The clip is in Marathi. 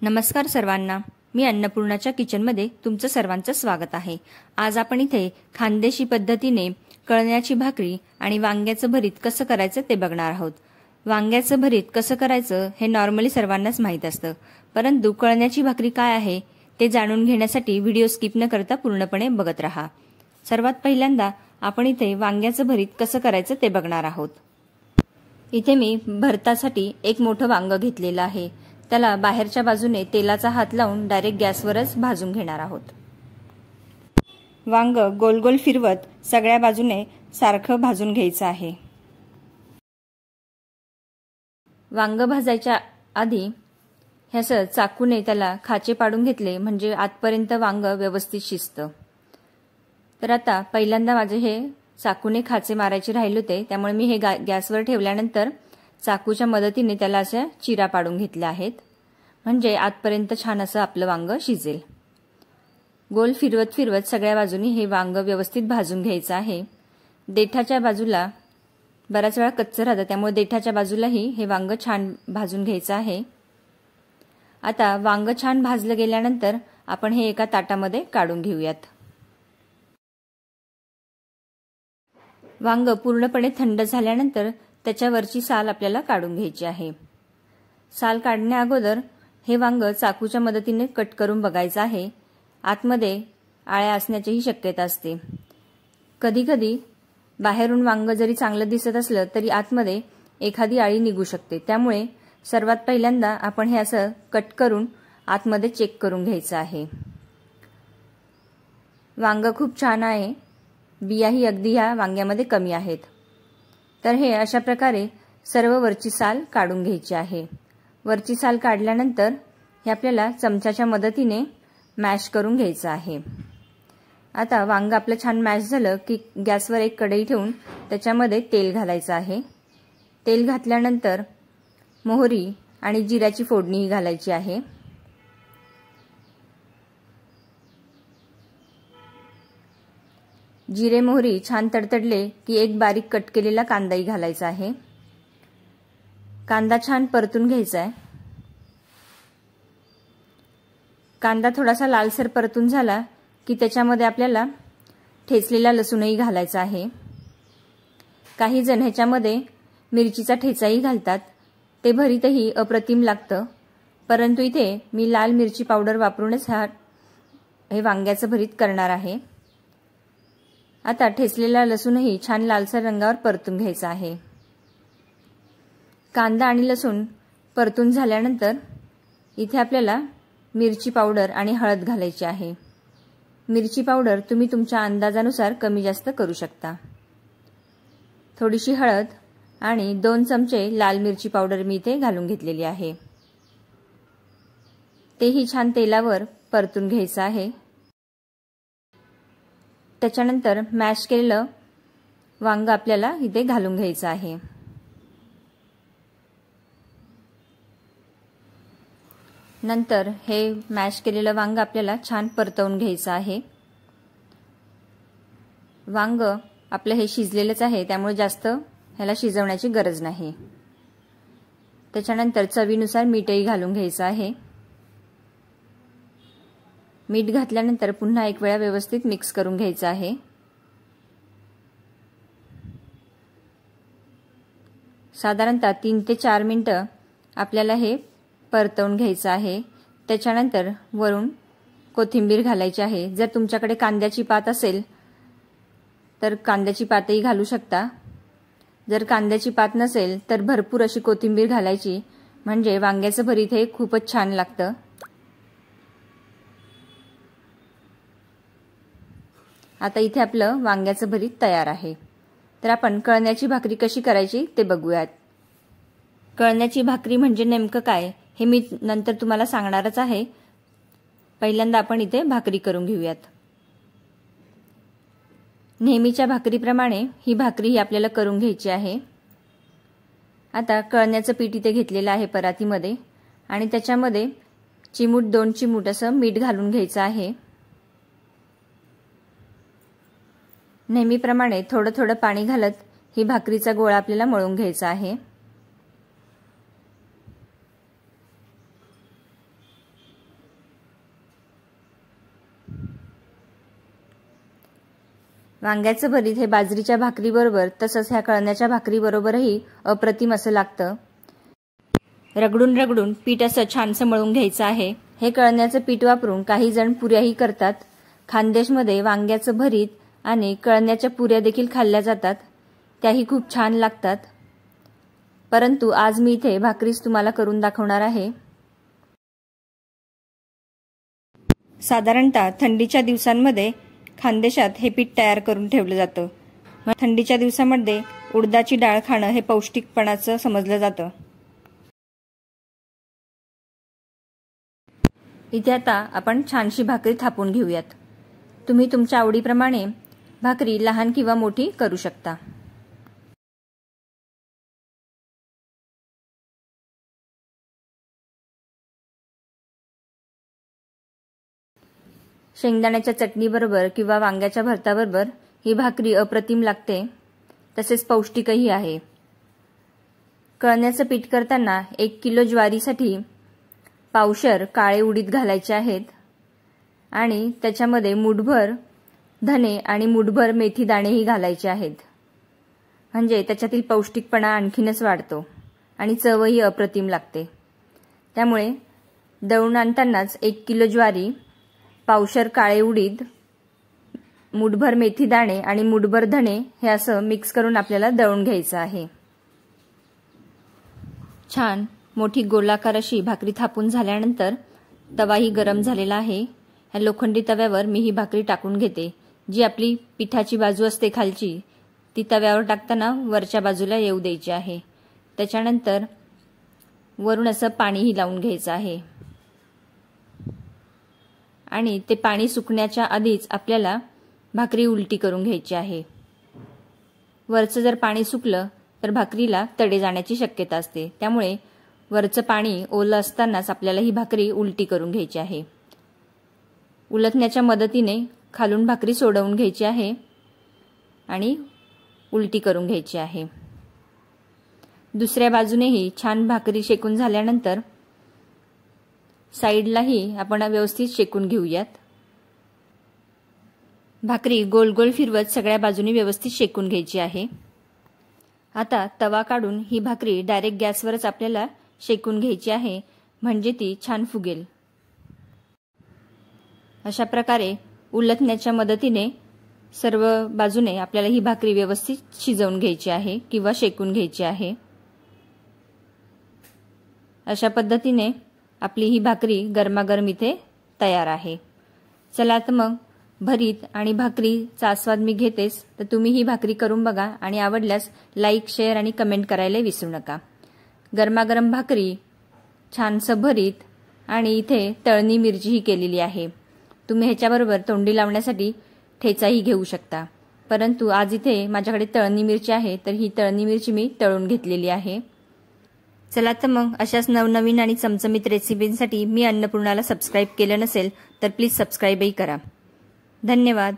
नमस्कार सर्वांना, मी अन्नपूर्णाच्या किचनमध्ये तुमचं सर्वांचं स्वागत आहे। आज आपण इथे खानदेशी पद्धतीने कळण्याची भाकरी आणि वांग्याचं भरीत कसं करायचं ते बघणार आहोत। वांग्याचं भरीत कसं करायचं हे नॉर्मली सर्वांनाच माहीत असतं, परंतु कळण्याची भाकरी काय आहे ते जाणून घेण्यासाठी व्हिडिओ स्किप न करता पूर्णपणे बघत राहा। सर्वात पहिल्यांदा आपण इथे वांग्याचं भरीत कसं करायचं ते बघणार आहोत। इथे मी भरतासाठी एक मोठं वांग घेतलेलं आहे। त्याला बाहेरच्या बाजूने तेलाचा हात लावून डायरेक्ट गॅसवरच भाजून घेणार आहोत। वांग गोल गोल फिरवत सगळ्या बाजूने सारखं भाजून घ्यायचं आहे। वांग भाजायच्या आधी ह्याचं चाकूने त्याला खाचे पाडून घेतले म्हणजे आतपर्यंत वांग व्यवस्थित शिजतं। तर आता पहिल्यांदा माझे हे चाकूने खाचे मारायचे राहिले होते, त्यामुळे मी हे गॅसवर ठेवल्यानंतर चाकूच्या मदतीने त्याला अशा चिरा पाडून घेतल्या आहेत, म्हणजे आतपर्यंत छान असं आपलं वांग शिजेल। गोल फिरवत फिरवत सगळ्या बाजूनी हे वांग व्यवस्थित भाजून घ्यायचं आहे। देठाच्या बाजूला बराच वेळा कच्चं राहतं, त्यामुळे देठाच्या बाजूलाही हे वांग छान भाजून घ्यायचं आहे। आता वांग छान भाजलं गेल्यानंतर आपण हे एका ताटामध्ये काढून घेऊयात। वांग पूर्णपणे थंड झाल्यानंतर त्याच्यावरची साल आपल्याला काढून घ्यायची आहे। साल काढण्या अगोदर हे वांग चाकूच्या मदतीने कट करून बघायचं आहे। आतमध्ये आळ्या असण्याचीही शक्यता असते। कधी कधी बाहेरून वांग जरी चांगलं दिसत असलं तरी आतमध्ये एखादी आळी निघू शकते, त्यामुळे सर्वात पहिल्यांदा आपण हे असं कट करून आतमध्ये चेक करून घ्यायचं आहे। वांग खूप छान आहे, बियाही अगदी ह्या वांग्यामध्ये कमी आहेत। तर हे अशा प्रकारे सर्व वरची साल काढून घ्यायची आहे। वरची साल काढल्यानंतर हे आपल्याला चमच्याच्या मदतीने मॅश करून घ्यायचं आहे। आता वांग आपलं छान मॅश झालं की गॅसवर एक कढई ठेवून त्याच्यामध्ये तेल घालायचं आहे। तेल घातल्यानंतर मोहरी आणि जिऱ्याची फोडणी घालायची आहे। जिरे मोहरी छान तडतडले की एक बारीक कट केलेला कांदाही घालायचा आहे। कांदा छान परतून घ्यायचा आहे। कांदा थोडासा लालसर परतून झाला की त्याच्यामध्ये आपल्याला ठेचलेला लसूणही घालायचा आहे। काही जण ह्याच्यामध्ये मिरचीचा ठेचाही घालतात, ते भरीतही अप्रतिम लागतं, परंतु इथे मी लाल मिरची पावडर वापरूनच हे वांग्याचं भरीत करणार आहे। आता ठेचलेला लसूणही छान लालसर रंगावर परतून घ्यायचा आहे। कांदा आणि लसूण परतून झाल्यानंतर इथे आपल्याला मिरची पावडर आणि हळद घालायची आहे। मिरची पावडर तुम्ही तुमच्या अंदाजानुसार कमी जास्त करू शकता। थोडीशी हळद आणि 2 चमचे लाल मिरची पावडर मी इथे घालून घेतलेली आहे। तेही छान तेलावर परतून घ्यायचं आहे। त्याच्यानंतर मॅश केलेलं वांग आपल्याला इथे घालून घ्यायचं आहे। नंतर हे मॅश केलेलं वांग आपल्याला छान परतवून घ्यायचं आहे। वांग आपलं हे शिजलेलंच आहे, त्यामुळे जास्त ह्याला शिजवण्याची गरज नाही। त्याच्यानंतर चवीनुसार मीठही घालून घ्यायचं आहे। मीठ घातल्यानंतर पुन्हा एक वेळा व्यवस्थित मिक्स करून घ्यायचं आहे। साधारणतः 3 ते 4 मिनिटं आपल्याला हे परतवून घ्यायचं आहे। त्याच्यानंतर वरून कोथिंबीर घालायची आहे। जर तुमच्याकडे कांद्याची पात असेल तर कांद्याची पातही घालू शकता। जर कांद्याची पात नसेल तर भरपूर अशी कोथिंबीर घालायची, म्हणजे वांग्याचं भरीत हे खूपच छान लागतं। आता इथे आपलं वांग्याचं भरीत तयार आहे। तर आपण कळण्याची भाकरी कशी करायची ते बघूयात। कळण्याची भाकरी म्हणजे नेमकं काय हे मी नंतर तुम्हाला सांगणारच आहे। पहिल्यांदा आपण इथे भाकरी करून घेऊयात। नेहमीच्या भाकरीप्रमाणे ही भाकरी आपल्याला करून घ्यायची आहे। आता कळण्याचं पीठ इथे घेतलेलं आहे परातीमध्ये, आणि त्याच्यामध्ये चिमूट 2 चिमूट असं मीठ घालून घ्यायचं आहे। नेहमीप्रमाणे थोडं थोडं पाणी घालत ही भाकरीचा गोळा आपल्याला मळून घ्यायचा आहे। वांग्याचं भरीत हे बाजरीच्या भाकरीबरोबर तसंच ह्या कळण्याच्या भाकरीबरोबरही अप्रतिम असं लागतं। रगडून रगडून पीठ असं छानसं मळून घ्यायचं आहे। हे कळण्याचं पीठ वापरून काही जण पुऱ्याही करतात। खानदेशमध्ये वांग्याचं भरीत आणि कळण्याच्या पुऱ्या देखील खाल्ल्या जातात, त्याही खूप छान लागतात। परंतु आज मी इथे भाकरीच तुम्हाला करून दाखवणार आहे। साधारणतः थंडीच्या दिवसांमध्ये खानदेशात हे पीठ तयार करून ठेवलं जातं। थंडीच्या दिवसांमध्ये उडदाची डाळ खाणं हे पौष्टिकपणाचं समजलं जातं। इथे आता आपण छानशी भाकरी थापून घेऊयात। तुम्ही तुमच्या आवडीप्रमाणे भाकरी लहान किंवा मोठी करू शकता। शेंगदाण्याच्या चटणीबरोबर किंवा वांग्याच्या भरताबरोबर ही भाकरी अप्रतिम लागते, तसेच पौष्टिकही आहे। कळण्याचं पीठ करताना 1 किलो ज्वारीसाठी पावशर काळे उडीद घालायचे आहेत आणि त्याच्यामध्ये मुठभर धने आणि मुठभर मेथी दाणेही घालायचे आहेत, म्हणजे त्याच्यातील पौष्टिकपणा आणखीनच वाढतो आणि चवही अप्रतिम लागते। त्यामुळे दळून आणतानाच 1 किलो ज्वारी, पावशर काळे उडीद, मुठभर मेथी दाणे आणि मुठभर धणे हे असं मिक्स करून आपल्याला दळून घ्यायचं आहे। छान मोठी गोलाकार अशी भाकरी थापून झाल्यानंतर तवाही गरम झालेला आहे। ह्या लोखंडी तव्यावर मी ही भाकरी टाकून घेते। जी आपली पिठाची बाजू असते खालची, ती तव्यावर टाकताना वरच्या बाजूला येऊ द्यायची आहे। त्याच्यानंतर वरून असं पाणीही लावून घ्यायचं आहे आणि ते पाणी सुकण्याच्या आधीच आपल्याला भाकरी उलटी करून घ्यायची आहे। वरचं जर पाणी सुकलं तर भाकरीला तडे जाण्याची शक्यता असते, त्यामुळे वरचं पाणी ओलं असतानाच आपल्याला ही भाकरी उलटी करून घ्यायची आहे। उलटण्याच्या मदतीने खालून भाकरी सोडवून घ्यायची आहे आणि उलटी करून घ्यायची आहे। दुसऱ्या बाजूनेही छान भाकरी शेकून झाल्यानंतर साईडलाही आपण व्यवस्थित शेकून घेऊयात। भाकरी गोल गोल फिरवत सगळ्या बाजूनी व्यवस्थित शेकून घ्यायची आहे। आता तवा काढून ही भाकरी डायरेक्ट गॅसवरच आपल्याला शेकून घ्यायची आहे, म्हणजे ती छान फुगेल। अशा प्रकारे उलटण्याच्या मदतीने सर्व बाजूने आपल्याला ही भाकरी व्यवस्थित शिजवून घ्यायची आहे किंवा शेकून घ्यायची आहे। अशा पद्धतीने आपली ही भाकरी गरमागरम इथे तयार आहे। चला तर मग भरीत आणि भाकरीचा आस्वाद मी घेतेच, तर तुम्ही ही भाकरी करून बघा आणि आवडल्यास लाईक, शेअर आणि कमेंट करायला विसरू नका। गरमागरम भाकरी, छानसं भरीत आणि इथे तळणी मिरचीही केलेली आहे। तुम्ही ह्याच्याबरोबर तोंडी लावण्यासाठी ठेचाही घेऊ शकता, परंतु आज इथे माझ्याकडे तळणी मिरची आहे, तर ही तळणी मिरची मी तळून घेतलेली आहे। चला तर मग अशाच नवनवीन आणि चमचमीत रेसिपींसाठी मी अन्नपूर्णाला सबस्क्राईब केलं नसेल तर प्लीज सबस्क्राईबही करा। धन्यवाद।